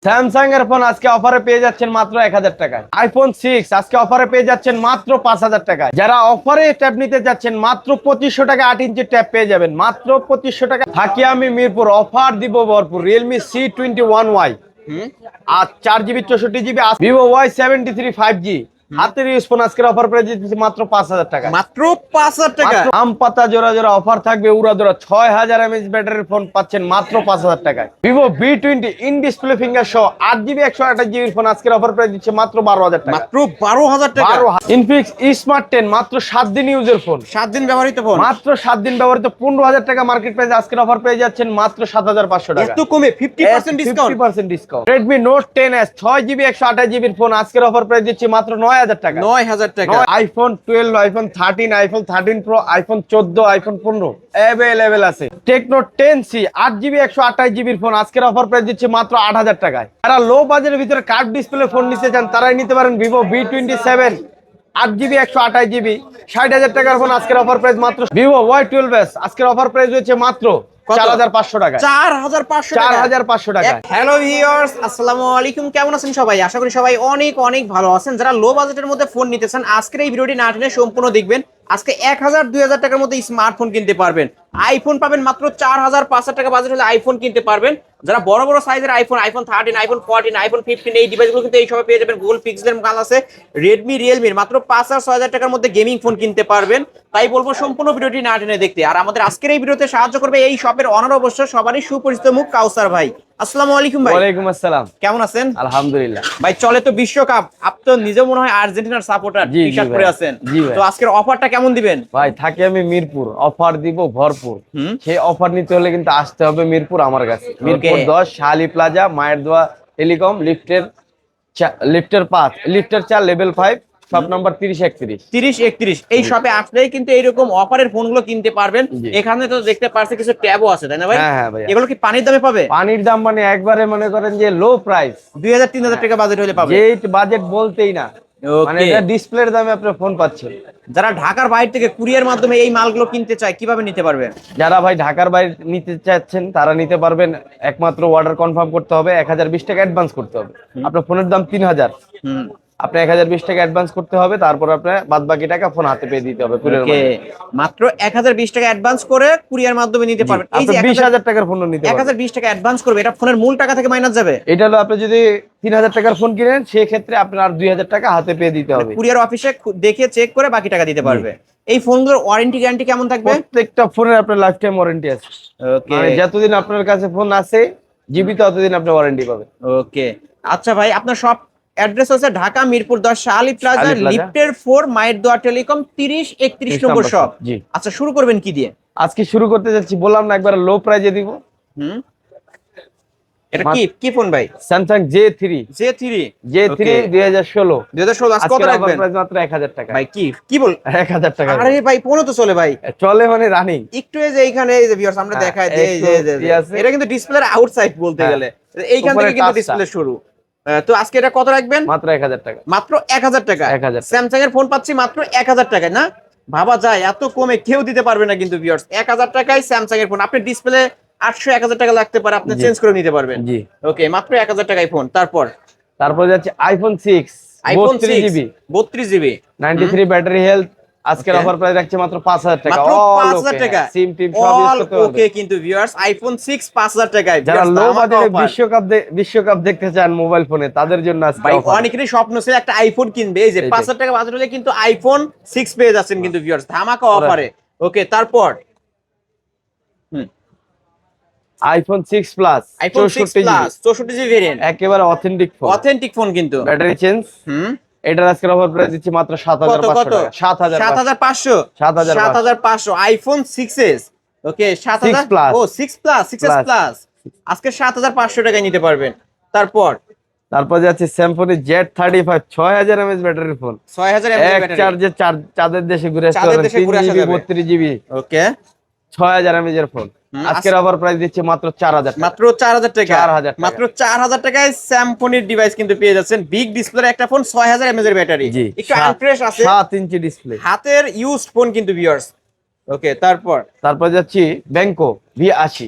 Samsung এর phone আজকে অফারে পেয়ে যাচ্ছেন মাত্র 1000 টাকায়। আইফোন 6 আজকে অফারে পেয়ে যাচ্ছেন মাত্র 5000 টাকায়। যারা অফারে ট্যাব নিতে যাচ্ছেন মাত্র 2500 টাকা 8 ইঞ্চি ট্যাব পেয়ে যাবেন মাত্র 2500 টাকা। থাকি আমি মিরপুর, অফার দিব ভরপুর। রিয়েলমি C21Y আর 4GB 64GB, Vivo Y73 5G হাতের ইউজ ফোন আজকের অফার প্রাইস দিচ্ছি মাত্র 5000 টাকা। মাত্র 5000 টাকা। আম পাতা জোড়া জোড়া অফার থাকবে, উড়াদোড়া 6000 mAh ব্যাটারির ফোন পাচ্ছেন মাত্র 5000 টাকায়। Vivo V20 in display finger সহ 8GB 128GB ফোন আজকের অফার প্রাইস দিচ্ছে মাত্র 12000 টাকা। মাত্র 12000 টাকা। ইনফিনিক্স স্মার্ট 10 মাত্র 7 দিন ইউজের ফোন, 7 দিন ব্যবহৃত ফোন, মাত্র 7 দিন ব্যবহৃত 15000 টাকা মার্কেট প্রাইস। আজকের অফার পেয়ে যাচ্ছেন মাত্র 7500 টাকা। এত কমে 50% discount. 50% discount. Redmi Note 10s 6GB 128GB phone আজকের অফার প্রাইস দিচ্ছি মাত্র 9000 টাকা। 9000 টাকা। IPhone 12, iPhone 13, iPhone 13 pro, iPhone 14, iPhone 15 available আছে। Tecno 10C 8GB 128GB phone আজকের অফার প্রাইস দিচ্ছে মাত্র 8000 টাকায়। যারা লো বাজেটের ভিতরে কার্ভ ডিসপ্লে ফোন নিতে চান তারাই নিতে পারেন ভিভো V27 8GB 128GB 60000 টাকার ফোন আজকের অফার প্রাইস মাত্র। ভিভো Y12s আজকের অফার প্রাইস হচ্ছে মাত্র 4500 টাকা। 4500 টাকা। 4500 টাকা। হ্যালো ভিউয়ার্স, আসসালামু আলাইকুম। কেমন আছেন সবাই? আশা করি সবাই অনেক অনেক ভালো আছেন। যারা লো বাজেটের মধ্যে ফোন নিতে চান আজকের এই ভিডিওটি না টেনে সম্পূর্ণ দেখবেন। আজকে 1000 2000 টাকার মধ্যে স্মার্টফোন কিনতে পারবেন। আইফোন পাবেন মাত্র 4000 5000 টাকা বাজেট হলে আইফোন কিনতে পারবেন। যারা বড় বড় সাইজের আইফোন, আইফোন 13, আইফোন 14, আইফোন 15 এই ডিভাইসগুলো কিন্তু এই সবে পেয়ে যাবেন। গুগল পিক্সেলের মাল আছে, রেডমি রিয়েলমির মাত্র 5000 6000 টাকার মধ্যে গেমিং ফোন কিনতে পারবেন। তাই বলবো সম্পূর্ণ ভিডিওটি না টেনে দেখতে। আর আমাদের আজকের এই ভিডিওতে সাহায্য করবে এই শপের অনার অবশ্য সবারই সুপরিচিত মুখ কাউসার ভাই। আসসালামু আলাইকুম ভাই। ওয়ালাইকুম আসসালাম। কেমন আছেন? আলহামদুলিল্লাহ ভাই। চলে তো বিশ্বকাপ, আপনি তো নিজে মনে হয় আর্জেন্টিনার সাপোর্টার, টি-শার্ট পরে আছেন। তো আজকের অফারটা কেমন দিবেন? ভাই থাকি আমি মিরপুর, অফার দিব ভরপুর। সেই অফার নিতে হলে কিন্তু আসতে হবে মিরপুর আমার কাছে। মিরপুর 10 শালি প্লাজা, মায়ের দোয়া টেলিকম, লিফটের 5, লিফটের 4, লেভেল 5, শপ নাম্বার 3031। এই শপে আসলেই কিন্তু এইরকম অফারের ফোনগুলো কিনতে পারবেন। এখানে তো দেখতে পারছি কিছু ট্যাবও আছে, তাই না ভাই? হ্যাঁ ভাই। এগুলো কি পানির দামে পাবে? পানির দাম মানে একবারে মনে করেন যে লো প্রাইস, 2000 3000 টাকা বাজেট হলে পাবে। এই বাজেট বলতেই না, মানে এটা ডিসপ্লের দামে আপনি ফোন পাচ্ছেন। যারা ঢাকার বাইরে থেকে কুরিয়ার মাধ্যমে এই মালগুলো কিনতে চায় কিভাবে নিতে পারবে? যারা ভাই ঢাকার বাইরে নিতে চাচ্ছেন তারা নিতে পারবেন। একমাত্র অর্ডার কনফার্ম করতে হবে, 1020 টাকা অ্যাডভান্স করতে হবে। আপনার ফোনের দাম 3000, আপনি 1020 টাকা অ্যাডভান্স করতে হবে, তারপর আপনার বাদ বাকি টাকা ফোন হাতে পেয়ে দিতে হবে। মাত্র 1020 টাকা অ্যাডভান্স করে কুরিয়ার মাধ্যমে নিতে পারবেন। এই যে 20000 টাকার ফোন নিতে পারবেন। 1020 টাকা অ্যাডভান্স করবে, এটা ফোনের মূল টাকা থেকে মাইনাস যাবে। এটা হলো আপনি যদি 3000 টাকার ফোন কিনেন সেই ক্ষেত্রে আপনার 2000 টাকা হাতে পেয়ে দিতে হবে। কুরিয়ার অফিসে দেখে চেক করে বাকি টাকা দিতে পারবে। এই ফোনগুলোর ওয়ারেন্টি গ্যারান্টি কেমন থাকবে? প্রত্যেকটা ফোনের আপনার লাইফ টাইম ওয়ারেন্টি আছে। মানে যতদিন আপনার কাছে ফোন আছে জীবিত ততদিন আপনি ওয়ারেন্টি পাবেন। ওকে আচ্ছা ভাই, আপনার সব অ্যাড্রেস হচ্ছে ঢাকা মিরপুর 10 শালি প্লাজা, লিফটের 4, মায়ের দোয়া টেলিকম 3031 নম্বর শপ। আচ্ছা শুরু করবেন কি দিয়ে? আজকে শুরু করতে যাচ্ছি, বললাম না একবার লো প্রাইজে দিব। এটা কি ফোন ভাই? Samsung J3 2016 আজকে কত রাখবেন? প্রাইস মাত্র 1000 টাকা। ভাই কি বল 1000 টাকা? আরে ভাই ফোনও তো চলে ভাই, চলে মানে রানিং। একটু এই যে এইখানে এই যে ভিউয়ার্স আমরা দেখাই যে এটা কিন্তু ডিসপ্লের আউটসাইড বলতে গেলে এইখান থেকে কিন্তু ডিসপ্লে শুরু। তো আজকে এটা কত রাখবেন? মাত্র 1000 টাকা। মাত্র 1000 টাকা। স্যামসাং এর ফোন পাচ্ছি মাত্র 1000 টাকায়। না ভাবা যায় এত কমে কেউ দিতে পারবে না কিন্তু ভিউয়ার্স। 1000 টাকায় স্যামসাং এর ফোন। আপনি ডিসপ্লে 800 1000 টাকা লাগতে পারে, আপনি চেঞ্জ করে নিতে পারবেন। জি ওকে, মাত্র 1000 টাকায় ফোন। তারপর যাচ্ছে আইফোন 6 32GB 93 ব্যাটারি হেলথ। আজকের অফার প্রাইস রাখছে মাত্র 5000 টাকা। মাত্র 5000 টাকা। সিম টিম সব ইউজ করতে পারবেন। ওকে কিন্তু ভিউয়ার্স আইফোন 6 5000 টাকায়। যারা লো বাজেটে বিশ্বকাপ দেখতে চান মোবাইল ফোনে তাদের জন্য আজকে ভাই অনেকেরই স্বপ্ন ছিল একটা আইফোন কিনবে। এই যে 5000 টাকা বাজেট হলে কিন্তু আইফোন 6 পেয়ে যাচ্ছেন কিন্তু ভিউয়ার্স ধামাকা অফারে। ওকে তারপর আইফোন 6 প্লাস 64GB ভেরিয়েন্ট, একেবারে অথেন্টিক ফোন কিন্তু ব্যাটারি চেঞ্জ। এটার আজকের অফার প্রাইস দিচ্ছি মাত্র 7500 টাকা। 7500 আইফোন 6s। ওকে 7000 ও 6 প্লাস 6s প্লাস আজকে 7500 টাকায় নিতে পারবেন। তারপর যাচ্ছে স্যামসং Z35 6000 mAh ব্যাটারির ফোন, 6000 mAh ব্যাটারি। চার্জে চাঁদের দেশে ঘুরে আসতে পারবেন। 3GB 32GB। ওকে 6000 mAh এর ফোন আজকের অফার প্রাইস দিচ্ছে মাত্র 4000 টাকা। মাত্র 4000 টাকা। মাত্র 4000 টাকায় স্যামসংয়ের ডিভাইস কিন্তু পেয়ে যাচ্ছেন। বিগ ডিসপ্লের একটা ফোন, 6000 mAh এর ব্যাটারি, একটু আনফ্রেশ আছে, 7 ইঞ্চি ডিসপ্লে, হাতের ইউজড ফোন কিন্তু ভিউয়ার্স। ওকে তারপর যাচ্ছি ব্যাংকো V80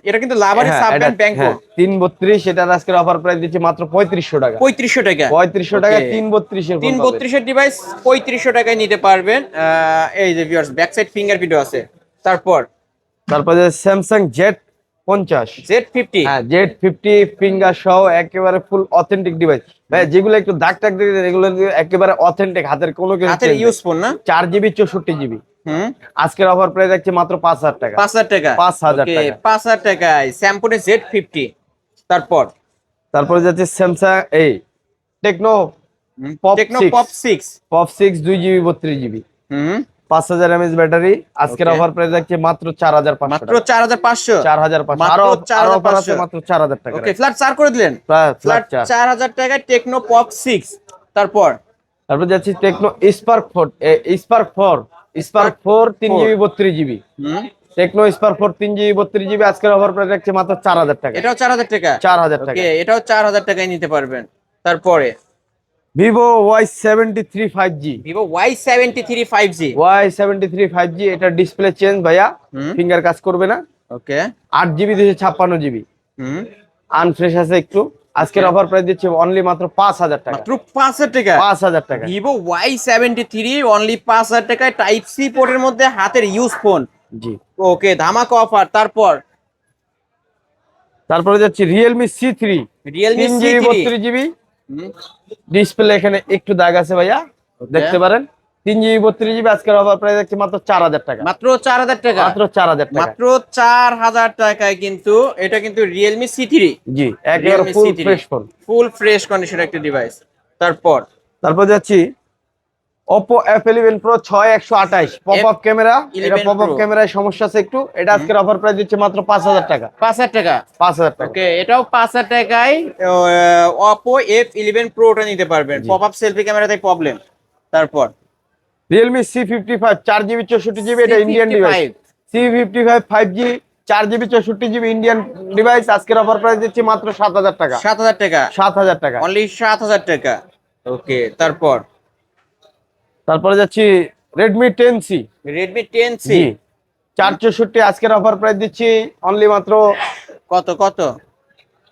এটা কিন্তু লাভারি সাব ব্র্যান্ড ব্যাংকো 332, এটার আজকের অফার প্রাইস দিচ্ছি মাত্র 3500 টাকা। 3500 টাকা 3500 টাকা 332 এর ফোন 332 এর ডিভাইস 3500 টাকায় নিতে পারবেন। এই যে ভিউয়ার্স ব্যাক সাইড ফিঙ্গারপ্রিন্ট আছে। তারপর যে স্যামসাং Z50, হ্যাঁ Z50 ফিঙ্গার সহ একেবারে ফুল অথেন্টিক ডিভাইস ভাই, যেগুলো একটু দাগ টাগ দিয়ে এগুলো একেবারে অথেন্টিক, হাতের কোনো কিছু হাতের ইউজ ফোন না, 4GB 64GB। আজকের অফার প্রাইস আছে মাত্র 5000 টাকা। 5000 টাকা 5000 টাকা 5000 টাকায় স্যামসং Z50। তারপর যাচ্ছে স্যামসাং এই Tecno Pop 6 2GB 32GB 5000 mAh battery. আজকের অফার প্রাইস আছে মাত্র 4500 মাত্র 4500 আরো অফার আছে মাত্র 4000 টাকা। ওকে ফ্ল্যাট 4 করে দিলেন, ফ্ল্যাট 4000 টাকায় টেকনো পপ 6। তারপর যাচ্ছে Tecno Spark 4 3GB 32GB। Tecno Spark 4 3GB 32GB আজকের অফার প্রাইস আছে মাত্র 4000 টাকা। এটাও 4000 টাকা 4000 টাকা। ওকে এটাও 4000 টাকায় নিতে পারবেন। তারপরে Vivo Y73 5G, Vivo Y73 5G, Y73 5G এটা ডিসপ্লে চেঞ্জ ভাইয়া, ফিঙ্গার কাজ করবে না। ওকে 8GB 256GB, আনফ্রেশ আছে একটু। আজকের অফার প্রাইস দিচ্ছে অনলি মাত্র 5000 টাকা। মাত্র 5000 টাকা 5000 টাকা Vivo Y73 অনলি 5000 টাকায় টাইপ সি পোর্টের মধ্যে হাতের ইউজ ফোন। জি ওকে ধামাকা অফার। তারপরে যাচ্ছে Realme C3 3GB 32GB display, এখানে একটু দাগ আছে ভাইয়া, দেখতে পারেন। 3GB 32GB আজকের অফার প্রাইস আছে মাত্র 4000 টাকা। মাত্র 4000 টাকা মাত্র 4000 টাকা মাত্র 4000 টাকায় কিন্তু এটা কিন্তু Realme C3। জি একেবারে full fresh phone, full fresh কন্ডিশনের একটা ডিভাইস। তারপর যাচ্ছি Oppo F11 Pro 6128 pop up camera. এটা পপআপ ক্যামেরায় সমস্যা আছে একটু, এটা আজকের অফার প্রাইস দিচ্ছে মাত্র 5000 টাকা। 5000 টাকা 5000 টাকা ওকে এটাও 5000 টাকায় Oppo F11 Pro টা নিতে পারবেন। পপআপ সেলফি ক্যামেরাতে প্রবলেম। তারপর Realme C55 4GB 64GB, এটা Indian device. C55 5G 4GB 64GB Indian device আজকের অফার প্রাইস দিচ্ছে মাত্র 7000 টাকা। 7000 টাকা 7000 টাকা অনলি 7000 টাকা। ওকে তারপরে যাচ্ছি Redmi 10C 464 আজকের অফার প্রাইস দিচ্ছি অনলি মাত্র কত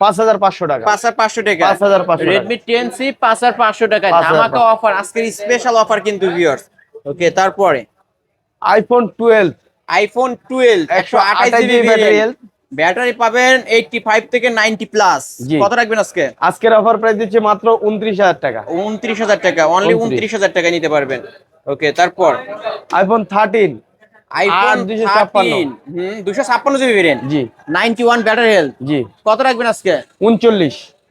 5500 টাকা। 5500 টাকা 5500 Redmi 10C 5500 টাকা ধামাকা অফার, আজকের স্পেশাল অফার কিন্তু ভিউয়ার্স। ওকে তারপরে iPhone 12 128GB ব্যাটারি পাবেন 85 থেকে 90 প্লাস। কত রাখবেন আজকের অফার প্রাইস দিচ্ছে মাত্র 29000 টাকা। 29000 টাকা অনলি 29000 টাকা নিতে পারবেন। ওকে তারপর iPhone 13 256GB ভেরিয়েন্ট জি 91 ব্যাটারি হেলথ জি। কত রাখবেন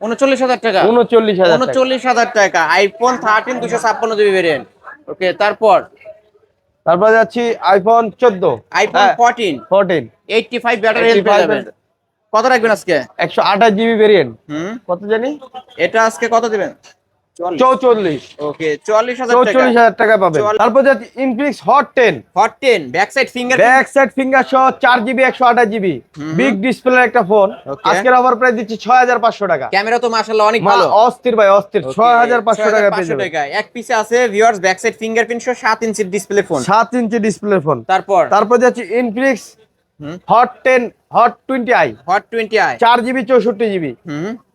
39000 টাকা 39000 টাকা iPhone 13 256GB ভেরিয়েন্ট। ওকে তারপর যাচ্ছি iPhone 14 14 85 ব্যাটারি হেলথ পেয়ে যাবেন। কত রাখবেন 128GB ভেরিয়েন্ট। কত জানি এটা কত দিবেন 44। ওকে 44000 টাকা পাবেন। তারপর যাচ্ছে Infinix Hot 10 back side finger সহ 4GB 128GB বিগ ডিসপ্লে একটা ফোন। আজকের অফার প্রাইস দিচ্ছি 6500 টাকা। ক্যামেরা তো মাশাআল্লাহ অনেক ভালো, অস্থির ভাই অস্থির। 6500 টাকা পেয়ে যাবেন। এক পিসে আছে ভিউয়ার্স ব্যাক সাইড ফিঙ্গারপ্রিন্ট সহ 7 inch display phone. 7 inch display phone. তারপর যাচ্ছে Infinix Hot 20i 4GB 64GB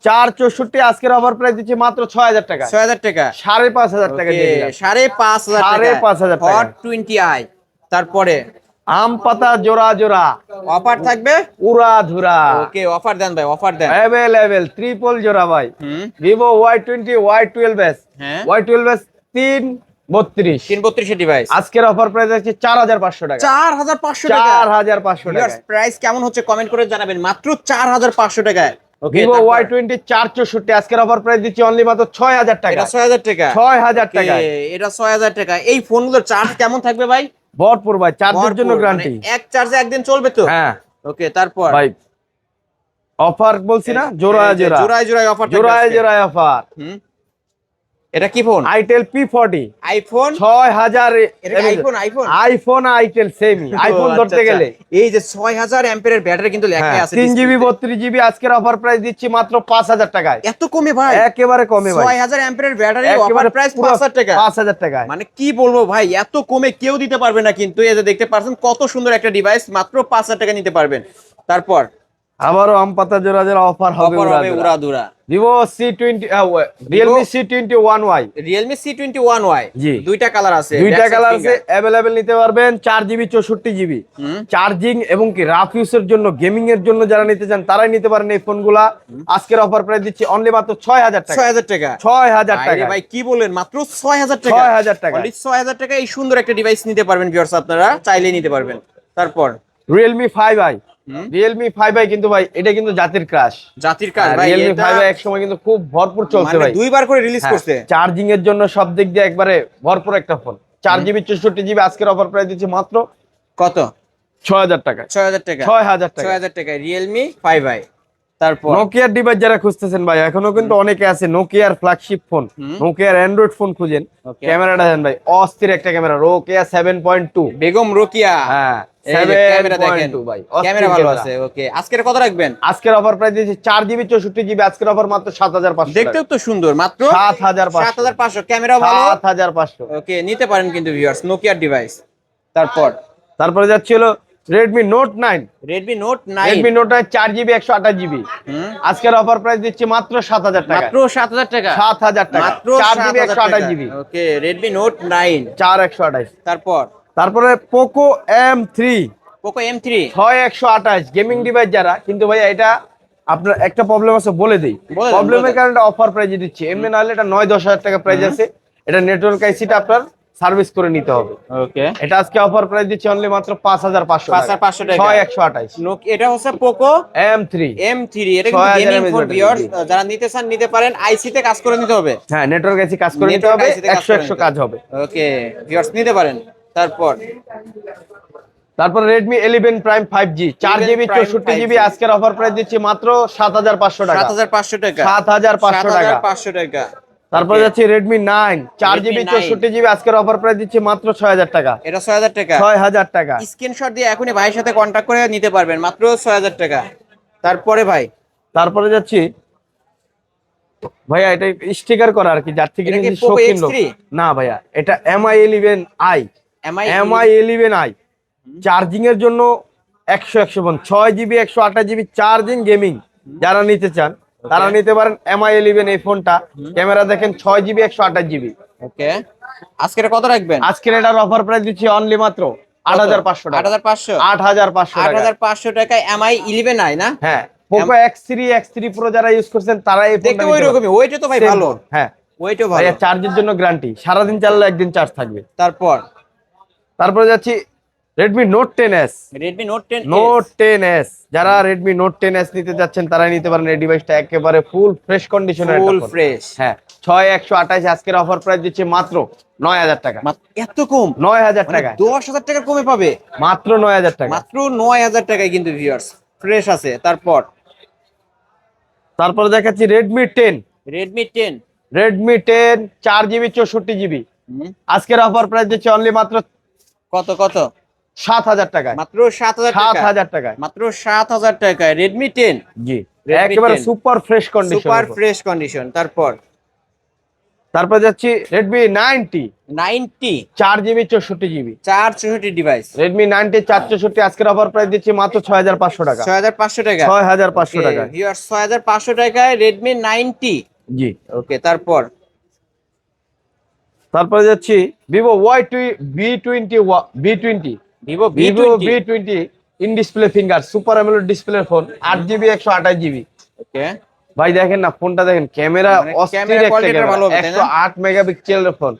464 আজকের অফার প্রাইস দিচ্ছি মাত্র 6000 টাকা। 6000 টাকা 5500 টাকা দিয়ে দিলাম। 5500 টাকা Hot 20i। তারপরে আম পাতা জোড়া অফার থাকবে উড়া ধুরা। ওকে অফার দেন ভাই, অফার দেন अवेलेबल ট্রিপল জোড়া ভাই। Vivo Y20 Y12s Y12s 332 device আজকের অফার প্রাইস আছে 4500 টাকা। 4500 টাকা 4500 টাকা প্রাইস কেমন হচ্ছে কমেন্ট করে জানাবেন। মাত্র 4500 টাকায় Vivo Y20 464 আজকের অফার প্রাইস দিচ্ছি অনলি মাত্র 6000 টাকা। এটা 6000 টাকা 6000 টাকা এটা 6000 টাকা। এই ফোনগুলোর চার্জ কেমন থাকবে ভাই? ভরপুর ভাই, চার্জের জন্য গ্যারান্টি। এক চার্জে একদিন চলবে তো? হ্যাঁ ওকে তারপর ভাই অফার বলছি না, জোড়ায় অফার অফার। এটা কি phone? Itel P40 iPhone 6000 iPhone itel semi iPhone ধরতে গেলে এই যে 6000 অ্যাম্পিয়ারের ব্যাটারি কিন্তু লেখা আছে। 3GB 32GB আজকের অফার প্রাইস দিচ্ছি মাত্র 5000 টাকায়। এত কমে ভাই? একেবারে কমে ভাই। 6000 অ্যাম্পিয়ারের ব্যাটারি অফার প্রাইস 5000 টাকা। 5000 টাকায় মানে কি বলবো ভাই, এত কমে কেউ দিতে পারবে না। কিন্তু এই যে দেখতে পাচ্ছেন কত সুন্দর একটা ডিভাইস, মাত্র 5000 টাকা নিতে পারবেন। আবারও আম পাতা জোড়া জোড়া অফার হবে অফার হবে উড়াধুরা। Vivo C20 Realme C21Y Realme C21Y জি। দুইটা কালার আছে, দুইটা কালার আছে, অ্যাভেলেবেল নিতে পারবেন 4GB 64GB চার্জিং এবং কি রাফ ইউজের জন্য, গেমিং এর জন্য যারা নিতে চান তারাই নিতে পারেন এই ফোনগুলা। আজকের অফার প্রাইস দিচ্ছি অনলি মাত্র 6000 টাকা। 6000 টাকা 6000 টাকা ভাই কি বলেন, মাত্র 6000 টাকা। 6000 টাকা। অনলি 6000 টাকা এই সুন্দর একটা ডিভাইস নিতে পারবেন ভিউয়ার্স, আপনারা চাইলেই নিতে পারবেন। তারপর রিয়েলমি 5i রিয়েলমি 5i কিন্তু ভাই এটা কিন্তু জাতির ক্রাশ। জাতির কাজ ভাই, রিয়েলমি এটা 5i এক সময় কিন্তু খুব ভরপুর চলছে মানে ভাই, দুইবার করে রিলিজ করছে। চার্জিং এর জন্য সব দিক দিয়ে একবারে ভরপুর একটা ফোন। 4GB 64GB আজকের অফার প্রাইস দিচ্ছি মাত্র কত? 6000 টাকা। 6000 টাকা 6000 টাকা 6000 টাকা রিয়েলমি 5i। তারপর নোকিয়ার ডিভাইস যারা খুঁজতেছেন ভাই, এখনো কিন্তু অনেকে আছে নোকিয়ার ফ্ল্যাগশিপ ফোন, নোকিয়ার অ্যান্ড্রয়েড ফোন খুঁজেন। Okay. ক্যামেরাটা দেন ভাই, অস্থির একটা ক্যামেরা, নোকিয়া 7.2। বেগম রোকিয়া, হ্যাঁ এই যে ক্যামেরা দেখেন, 7.2 ভাই, ক্যামেরা ভালো আছে। ওকে, আজকের কত রাখবেন? আজকের অফার প্রাইস দিচ্ছি 4GB 64GB আজকের অফার মাত্র 7500 দেখতেও তো সুন্দর, মাত্র 7500 7500, ক্যামেরা ভালো। 7500। ওকে, নিতে পারেন কিন্তু ভিউয়ার্স নোকিয়ার ডিভাইস। তারপরে যাচ্ছে হলো Redmi Note 9 Redmi Note 9 Redmi Note 9 4GB 128GB আজকের অফার প্রাইস দিচ্ছি মাত্র 7000 টাকা। মাত্র 7000 টাকা 7000 টাকা মাত্র 4GB 128GB। ওকে, Redmi Note 9 4128। তারপর তারপরে Poco M3 Poco M3 6128 gaming device যারা, কিন্তু ভাই এটা আপনার একটা প্রবলেম আছে বলে দেই, বলে দেন, প্রবলেমের কারণে অফার প্রাইজে দিচ্ছি, এমনি নাহলে এটা 9-10 হাজার টাকা প্রাইস আছে। এটা নেটওয়ার্ক আইসিটা আপনার সার্ভিস করে নিতে হবে। ওকে, এটা আজকে অফার প্রাইস দিচ্ছি অনলি মাত্র 5500 5500 টাকা 6128। এটা হচ্ছে Poco M3 M3, এটা কিন্তু 6000 গেমিং ফোন mAh ভিউয়ার্স, যারা নিতে চান নিতে পারেন। আইসি তে কাজ করে নিতে হবে, হ্যাঁ নেটওয়ার্ক আইসি কাজ করে নিতে Network হবে, IC তে কাজ 100 করে কাজ হবে। ওকে ভিউয়ার্স, নিতে পারেন। তারপর Redmi 11 Prime 5G 4GB 64GB আজকের অফার প্রাইস দিচ্ছি মাত্র 7500 টাকা। 7500 টাকা 7500 টাকা 7500 টাকা। তারপর যাচ্ছে Redmi 9 4GB 64GB আজকের অফার প্রাইস দিচ্ছি মাত্র 6000 টাকা। এটা 6000 টাকা 6000 টাকা। স্ক্রিনশট দিয়ে এখনই ভাইয়ের সাথে কন্টাক্ট করে নিতে পারবেন, মাত্র 6000 টাকা। তারপরে ভাই, তারপরে যাচ্ছি ভাইয়া এটা স্টিকার করা আর কি, যার থেকে এটা কি নিয়েছি Poco শৌখিন লোক। X3? না ভাইয়া, এটা MI 11i MI MI 11i charging এর জন্য 100 phone, 6GB 128GB charging gaming যারা নিতে চান তারা নিতে পারেন MI 11 এই ফোনটা। ক্যামেরা দেখেন 6GB 128GB। ওকে, আজকের কত রাখবেন? আজকের এটার অফার প্রাইস দিচ্ছি অনলি মাত্র 8500 টাকা। 8500 8500 টাকা 8500 টাকায় MI 11i না? হ্যাঁ, Poco X3 Pro যারা ইউজ করছেন তারা এই দেখতে ফোনটা ওই রকমই, ওইটা তো ভাই ভালো, হ্যাঁ ওইটাও ভালো। ভাইয়া চার্জের জন্য গ্যারান্টি, সারাদিন চালালে একদিন চার্জ থাকবে। তারপরে যাচ্ছি Redmi Note 10s Redmi Note 10 Note 10s যারা Redmi Note 10s নিতে যাচ্ছেন তারাই নিতে পারেন। এই ডিভাইসটা একেবারে ফুল ফ্রেশ কন্ডিশনের একটা ফুল ফোন। ফ্রেশ। হ্যাঁ 6128 আজকের অফার প্রাইস দিচ্ছি মাত্র 9000 টাকা। এত কম? 9000 টাকা 10000 টাকা কমে পাবে, মাত্র 9000 টাকা। মাত্র 9000 টাকায় কিন্তু ভিউয়ার্স ফ্রেশ আছে। তারপরে দেখাচ্ছি Redmi 10 Redmi 10 4GB 64GB আজকের অফার প্রাইস দিচ্ছি অনলি মাত্র কত 7000 টাকায়। মাত্র 7000 টাকা 7000 টাকায় মাত্র 7000 টাকায় Redmi 10 জি, Redmi একেবারে 10 super fresh condition. Super fresh condition. তারপর যাচ্ছি Redmi 90 4GB 64GB 464 device Redmi 90 464 আজকের অফার প্রাইস দিচ্ছি মাত্র 6500 টাকা। 6500 টাকা 6500 টাকা ভিউয়ার্স, 6500 টাকায় Redmi 90 জি। ওকে, তারপরে যাচ্ছি Vivo V20 Vivo V20 in display finger super AMOLED display phone 8GB 128GB। ওকে ভাই দেখেন না ফোনটা দেখেন, ক্যামেরা মানে অস্থির ক্যামেরা একটা কোয়ালিটিটা ক্যামেরা, ভালো হবে, তাই না? 108 মেগাপিক্সেলের ফোন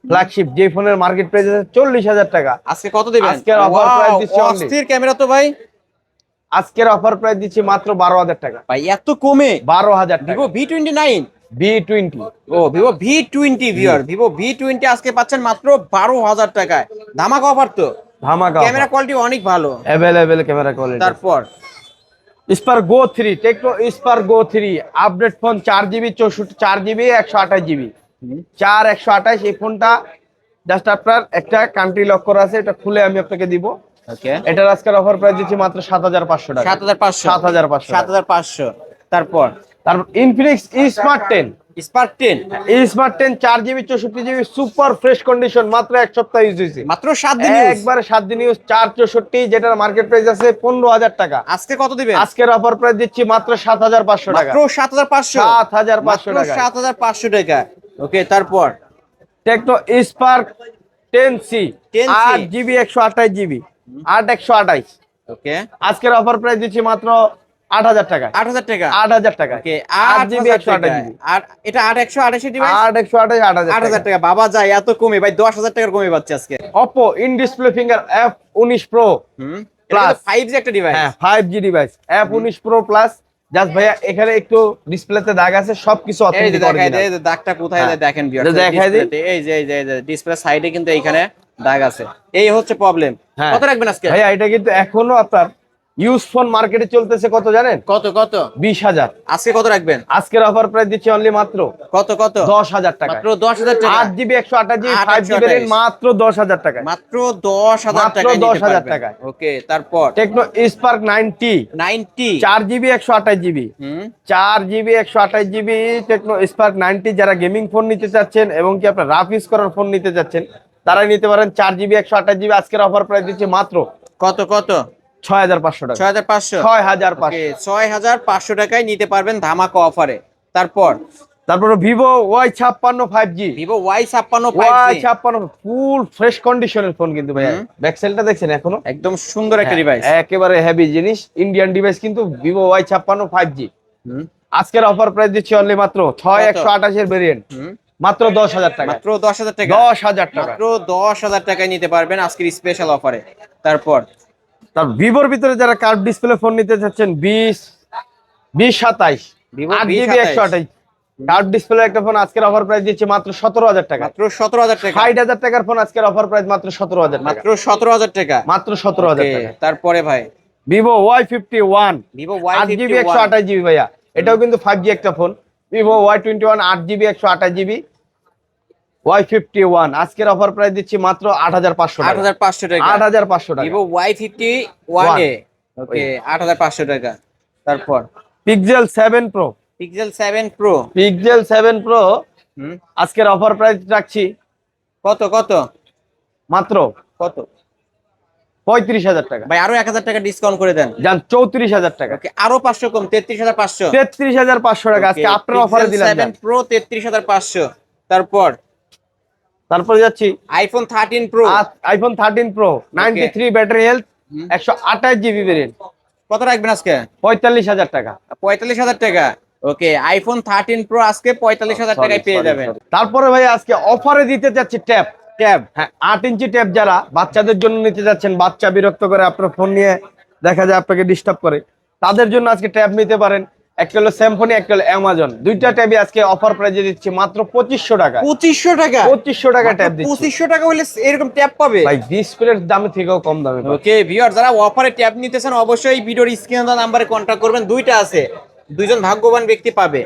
ফ্ল্যাগশিপ, যে ফোনের মার্কেট প্রাইস আছে 40000 টাকা। আজকে কত দিবেন? আজকের অফার প্রাইস দিচ্ছি only, অস্থির ক্যামেরা তো ভাই, আজকের অফার প্রাইস দিচ্ছি মাত্র 12000 টাকা। ভাই এত কমে? 12000 টাকা Vivo V29 V20 ও Vivo V20 viewer, Vivo V20 আজকে পাচ্ছেন মাত্র 12000 টাকায়। ধামাকা অফার তো, ধামাকা ক্যামেরা কোয়ালিটি অনেক ভালো। Available camera quality. তারপর Spark Go 3 Tecno Spark Go 3 update phone 4GB 4GB 128GB 128 এই ফোনটা জাস্ট আপনার একটা কান্ট্রি লক করা আছে, এটা খুলে আমি আপনাকে দিব। ওকে, এটার আজকের অফার প্রাইস দিচ্ছি মাত্র 7500 টাকা। 7500 7500 7500 তারপর Infinix E Smart 10 spark 10 smart 10 4GB 64GB super fresh condition, মাত্র এক সপ্তাহ ইউজ হয়েছে, মাত্র 7 দিন ইউজ। একবারে 7 দিন ইউজ, 464, যেটার মার্কেট প্রাইস আছে 15,000 টাকা। আজকে কত দিবেন? আজকের অফার প্রাইস দিচ্ছি মাত্র 7,500 টাকা, মাত্র 7500, 7,500 টাকা। 7500 টাকা। ওকে, তারপর Tecno Spark 10C 10C 8GB 128GB 8128, ওকে আজকের অফার প্রাইস দিচ্ছি মাত্র 8,000 টাকা, 8000 টাকা। 8,000 টাকা। ওকে, 8GB 128GB, আর এটা 8128 ডিভাইস 8128, 8,000 8000 টাকা। বাবা যায় এত কমে ভাই, 10000 টাকার কমে পাচ্ছি আজকে। Oppo in display finger F19 Pro plus plus 5G একটা ডিভাইস। হ্যাঁ 5G device F19 Pro plus. Just ভাইয়া এখানে একটু ডিসপ্লেতে দাগ আছে, সবকিছু এই যে অথেন্টিক দেখাই অরিজিনাল। দেয় দাগটা কোথায় হ্যাঁ। দেখেন ভিউয়ার্স, এটা দেখাই দিই। এই যে ডিসপ্লে সাইডে কিন্তু এইখানে দাগ আছে, এই হচ্ছে প্রবলেম। হ্যাঁ। কত রাখবেন আজকে? ভাইয়া এটা কিন্তু এখনো আপনার ইউজ ফোন মার্কেটে চলতেছে কত জানেন? কত 20,000। আজকে কত রাখবেন? আজকের অফার প্রাইস দিচ্ছি অনলি মাত্র কত 10,000 টাকা, মাত্র 10000 টাকা। 8GB 128GB 5G 828 ভেরিয়েন্ট মাত্র 10,000 টাকা, মাত্র 10000 মাত্র টাকা, 10,000 টাকায়। ওকে, তারপর Tecno Spark 90 90 4GB 128GB 4GB 128GB Tecno Spark 90, যারা গেমিং ফোন নিতে চাচ্ছেন এবং কি আপনার রাফ ইউজ করার ফোন নিতে চাচ্ছেন তারাই নিতে পারেন। 4GB 128GB আজকের অফার প্রাইস দিচ্ছে মাত্র কত 6,500 টাকা, 6500 6,500। ওকে, 6500 টাকায় নিতে পারবেন ধামাকা অফারে। তারপরে Vivo Y56 5G, Vivo Y56 Y56 ফুল ফ্রেশ কন্ডিশনের ফোন কিন্তু ভাইয়া, ব্যাকসেলটা দেখছেন এখনো একদম সুন্দর একটা হ্যাঁ, ডিভাইস। একেবারে হেভি জিনিস, ইন্ডিয়ান ডিভাইস কিন্তু ভিভো Y56 5G। আজকের অফার প্রাইস দিচ্ছি অনলি মাত্র 6128 এর ভেরিয়েন্ট, মাত্র 10,000 টাকা, মাত্র 10000 টাকা, 10,000 টাকা। মাত্র 10000 টাকায় নিতে পারবেন আজকের স্পেশাল অফারে। তারপর তার ভিভোর ভিতরে যারা কার্ভ ডিসপ্লে ফোন নিতে চাচ্ছেন 2027 Vivo 8GB 2027 128 কার্ভ ডিসপ্লে একটা ফোন আজকের অফার প্রাইস দিচ্ছে মাত্র 17,000 টাকা, মাত্র 17000 টাকা, 60,000 টাকার ফোন আজকের অফার প্রাইস মাত্র 17,000 টাকা, মাত্র 17000 টাকা, মাত্র 17,000 ওকে, টাকা। তারপরে ভাই Vivo Y51 Vivo 8GB Y51 128GB ভাইয়া, এটাও কিন্তু 5G একটা phone. Vivo Y21 8GB 128GB Y51 আজকের অফার প্রাইস দিচ্ছি মাত্র 8,500 টাকা, 8500 টাকা, 8,500 টাকা। ভিভো Y51 এ ওকে 8500 টাকা। তারপর pixel 7 Pro, pixel 7 pro pixel 7 Pro আজকের অফার প্রাইস রাখছি কত মাত্র কত 35,000 টাকা, ভাই? আরো 1000 টাকা ডিসকাউন্ট করে দেন। জান 34,000 টাকা, ওকে, আরো 500 কম, 33500, 33,500 টাকা আজকে আপনার অফারে দিলাম। 7 প্রো 33500। তারপর যাচ্ছি iPhone 13 pro iPhone 13 Pro 93 battery health 128GB variant, কত রাখবেন আজকে? 45,000 টাকা। 45000 টাকা। ওকে, আইফোন 13 প্রো আজকে 45000 টাকায় পেয়ে যাবেন। তারপরে ভাই আজকে অফারে দিতে যাচ্ছি ট্যাব, হ্যাঁ 8 ইঞ্চি ট্যাব, যারা বাচ্চাদের জন্য নিতে যাচ্ছেন, বাচ্চা বিরক্ত করে আপনার ফোন নিয়ে দেখা যায় আপনাকে ডিস্টার্ব করে, তাদের জন্য আজকে ট্যাব নিতে পারেন। একটা হলো স্যামসং, একটা হলো অ্যামাজন, দুইটা ট্যাবই আজকে অফার প্রাইজে দিচ্ছি মাত্র 2500 টাকা, 2500 টাকা, 2500 টাকা ট্যাব দিচ্ছি 2500 টাকা হলে এরকম ট্যাব পাবে ভাই, ডিসপ্লের দামে থেকেও কম দামে পাবেন। ওকে ভিউয়ার, যারা অফারে ট্যাব নিতেছেন অবশ্যই ভিডিওর স্ক্রিনে দেওয়া নাম্বারে কন্টাক্ট করবেন, দুইটা আছে, দুইজন ভাগ্যবান ব্যক্তি পাবে।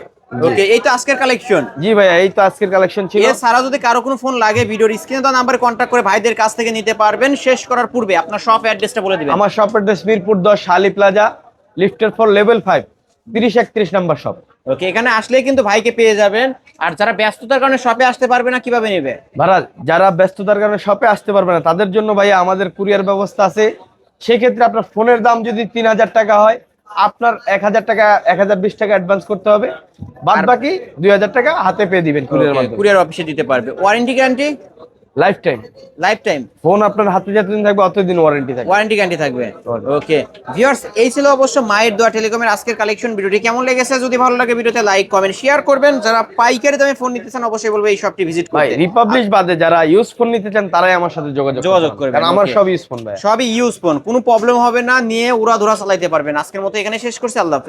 ওকে, এই তো আজকের কালেকশন। জি ভাইয়া, এই তো আজকের কালেকশন ছিল। এছাড়া যদি কারো কোনো ফোন লাগে ভিডিওর স্ক্রিনে দেওয়া নাম্বারে কন্টাক্ট করে ভাইদের কাছ থেকে নিতে পারবেন। শেষ করার পূর্বে আপনার শপ অ্যাড্রেসটা বলে দিবেন। আমার শপ অ্যাড্রেস মিরপুর 10 শালি প্লাজা, লিফটের ফর লেভেল 5 3031 নাম্বার শপ। ওকে, এখানে আসলেই কিন্তু ভাইকে পেয়ে যাবেন। আর যারা ব্যস্ততার কারণে শপে আসতে পারবে না, কিভাবে নেবে? ভাড়া যারা ব্যস্ততার কারণে শপে আসতে পারবে না তাদের জন্য ভাইয়া আমাদের কুরিয়ার ব্যবস্থা আছে। সেক্ষেত্রে আপনার ফোনের দাম যদি 3000 টাকা হয়, আপনার 1000 টাকা 1020 টাকা অ্যাডভান্স করতে হবে, বাদ বাকি 2000 টাকা হাতে পেয়ে দিবেন কুরিয়ার মাধ্যমে। কুরিয়ার অফিসে দিতে পারবে। Warranty guarantee life time, life time phone আপনার হাতে যতদিন থাকবে অতদিন ওয়ারেন্টি থাকবে। ওয়ারেন্টি গ্যারান্টি থাকবে। ওকে ভিউয়ার্স, এই ছিল অবশ্য মায়ের দোয়া টেলিকমের আজকের কালেকশন। ভিডিওটি কেমন লেগেছে যদি ভালো লাগে ভিডিওতে লাইক কমেন্ট শেয়ার করবেন। যারা পাইকারি দামে ফোন নিতে চান অবশ্যই বলবো এই শপটি ভিজিট ভাই করতে। রিপাবলিশ বাদে যারা ইউজ ফোন নিতে চান তারাই আমার সাথে যোগাযোগ করবেন। কারণ আমার Okay. সব ইউজ ফোন ভাই, সবই ইউজ ফোন, কোনো প্রবলেম হবে না, নিয়ে উড়াধুরা চালাইতে পারবেন। আজকের মতো এখানে শেষ করছি, আল্লাহ হাফেজ।